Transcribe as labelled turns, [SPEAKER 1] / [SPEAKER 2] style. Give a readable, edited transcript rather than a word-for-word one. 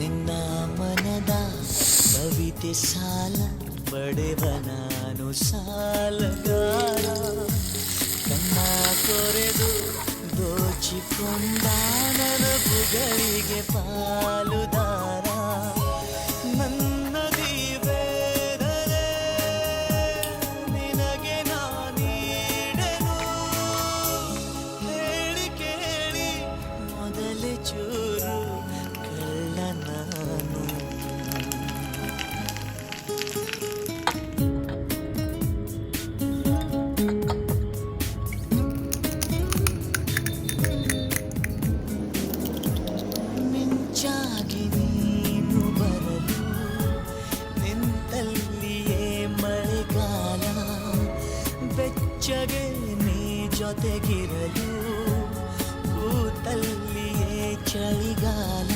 [SPEAKER 1] ನಿನ್ನ ಮನದ ಕವಿತೆ ಸಾಲ ಪಡೆವ ನಾನು ಸಾಲಗಾರ ಕಣ್ಣ ಕೊರೆದು ದೋಚಿಕೊಂಡ ನೆನಪುಗಳಿಗೆ ಪಾಲುದಾರ ನನ್ನ ದಿವೇದರೆ ನಿನಗೆ ನಾನೀಡನು ಹೇಳಿ ಕೇಳಿ ಮೊದಲೇ ಚೂರು ಕಳ್ಳ ನಾನು ಮಿಂಚಾಗಿ ನೀನು ಬರಲು ನಿಂತಲ್ಲಿಯೇ ಮಳೆಗಾಲ ಬೆಚ್ಚಗೆ ನೀ ಜೊತೆಗಿರಲು ಕೂತಲ್ಲಿಯೇ ಚಳಿಗಾಲ